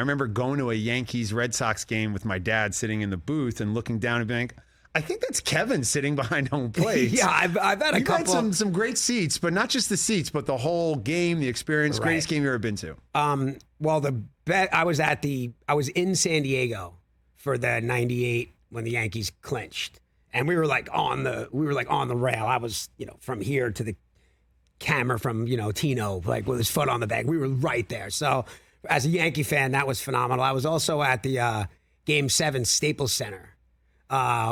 remember going to a Yankees-Red Sox game with my dad sitting in the booth and looking down and being like, I think that's Kevin sitting behind home plate. Yeah, I've had a couple. Had some great seats, but not just the seats, but the whole game, the experience. Right. Greatest game you've ever been to. Well, I was in San Diego for the '98 when the Yankees clinched, and we were like on the rail. I was from here to the camera from Tino, like with his foot on the bag. We were right there. So as a Yankee fan, that was phenomenal. I was also at the Game 7 Staples Center.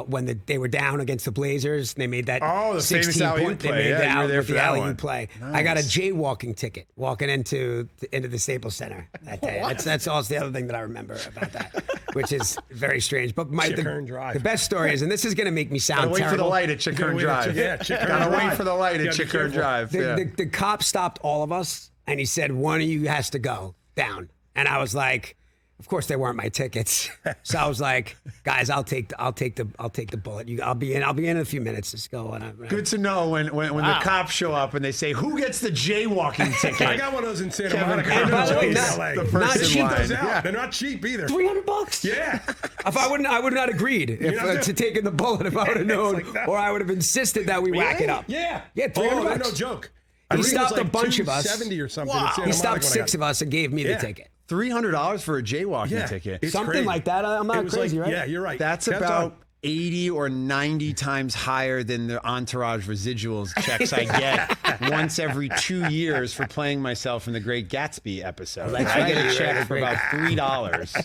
When they were down against the Blazers, they made that the 16 point play. They made you were there for the that alley-oop play. Nice. I got a jaywalking ticket walking into the Staples Center that day. That's also the other thing that I remember about that, which is very strange. But the best story is, and this is going to make me sound terrible. Wait for the light at Chickern Drive. Gotta wait for the light at Chickern Drive. The cop stopped all of us, and he said, "One of you has to go down." And I was like, of course, they weren't my tickets, so I was like, "Guys, I'll take the bullet. I'll be in a few minutes. Just go." Good to know when the cops show up and they say, "Who gets the jaywalking ticket?" I got one of those in Santa Monica. And by the way, not cheap. They're not cheap either. $300. Yeah. If I would not have agreed to taking the bullet if I would have known, or I would have insisted that we whack it up. Yeah. Yeah, $300. No joke. He stopped a bunch of us. $270 or something. Wow. He stopped 6 of us and gave me the ticket. $300 for a jaywalking ticket. Something crazy. like that. I'm not crazy, right? Yeah, you're right. That's about 80 or 90 times higher than the Entourage residuals checks I get once every 2 years for playing myself in the Great Gatsby episode. I get a check for about $3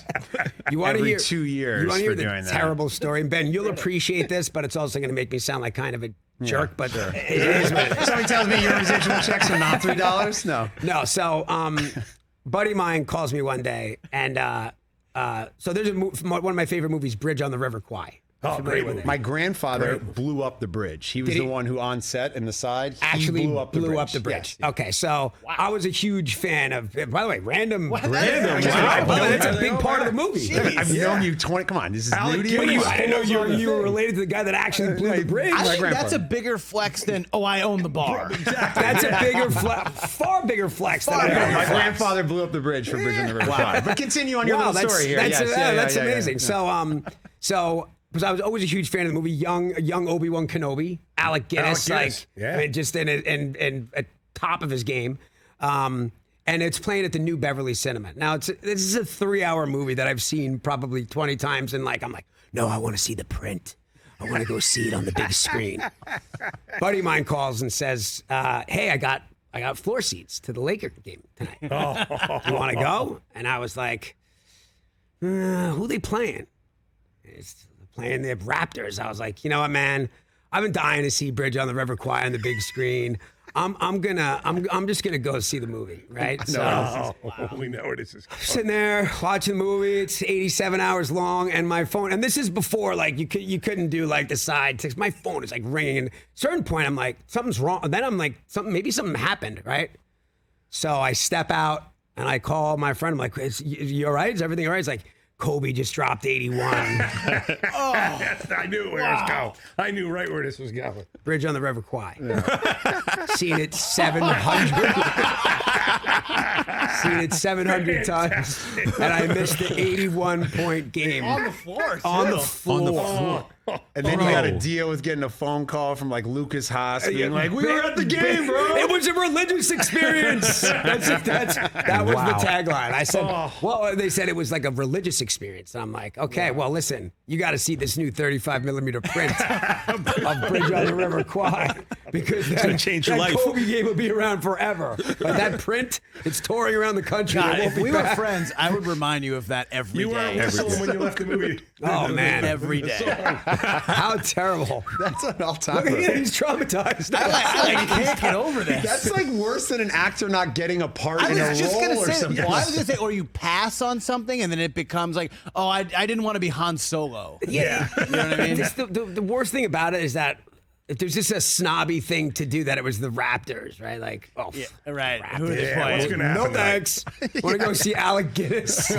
every 2 years you want to hear for doing the that. terrible story? And Ben, you'll appreciate this, but it's also going to make me sound like kind of a jerk. But sure. It is what it is. Somebody tells me your residual checks are not $3? No. So, buddy of mine calls me one day, and so there's one of my favorite movies, Bridge on the River Kwai. Oh, great movie. My grandfather blew up the bridge. He was the one who on set in the side actually blew up the bridge. Yes. Okay, so I was a huge fan of. By the way, random. Wow. That's a big part of the movie. Jeez. I've known you 20. Come on, this is new to you. I know you were related to the guy that actually blew the bridge. I think that's a bigger flex than I own the bar. Exactly. That's a bigger far bigger flex than my grandfather blew up the bridge for Bridge on the River. Wow. But continue on your little story here. That's amazing. So. Because I was always a huge fan of the movie, young Obi-Wan Kenobi, Alec Guinness, I mean, just in at top of his game, and it's playing at the New Beverly Cinema. Now this is a 3-hour movie that I've seen probably 20 times, and I'm like, no, I want to see the print. I want to go see it on the big screen. Buddy of mine calls and says, "Hey, I got floor seats to the Laker game tonight. You want to go?" And I was like, "Who they playing?" It's playing the Raptors. I was like, you know what, man? I've been dying to see Bridge on the River Kwai on the big screen. I'm just gonna go see the movie, right? We know where this is going. I'm sitting there watching the movie. It's 87 hours long, and my phone. And this is before you couldn't do the side text. My phone is ringing. And at a certain point, I'm like, something's wrong. And then I'm like, maybe something happened, right? So I step out and I call my friend. I'm like, you all right? Is everything all right? He's like, Kobe just dropped 81. I knew where it was going. I knew right where this was going. Bridge on the River Kwai. Yeah. Seen it 700. Seen it 700 times, and I missed the 81-point game on the floor. On the floor. And then you got to deal with getting a phone call from Lucas Haas being like, "We were at the game, bro." It was a religious experience. That was the tagline. I said, well, they said it was like a religious experience. And I'm like, okay, well, listen, you got to see this new 35mm print of Bridge on the River Kwai, because that Kobe game will be around forever. But that print, it's touring around the country. God, if we were friends, I would remind you of that every day. You weren't whistling when you left the movie. Oh, man. Every day. How terrible. That's an all-time. Look at him, he's traumatized. I can't get over this. That's worse than an actor not getting a part in a role or something. Well, I was going to say, or you pass on something and then it becomes like, oh, I didn't want to be Han Solo. Yeah. You know what I mean? The worst thing about it is that if there's just a snobby thing to do, that it was the Raptors, right? Like, right. Raptors. Who are they playing? What's going to happen? No thanks. Want to go see Alec Guinness?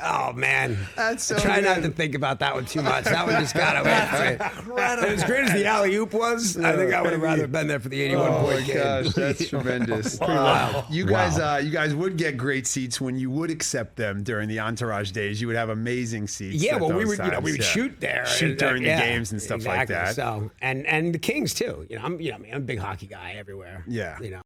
Oh, man. That's so Try not good. to think about that one too much. That one just got away from me. And as great as the alley-oop was, I think I would have rather been there for the 81-point game. Oh my gosh, that's tremendous. Wow. You guys would get great seats when you would accept them during the Entourage days. You would have amazing seats. Yeah, at well, we those would, we would times, shoot there, shoot during the yeah, games and stuff like exactly. that. So, and the Kings too. I'm a big hockey guy everywhere. Yeah. You know.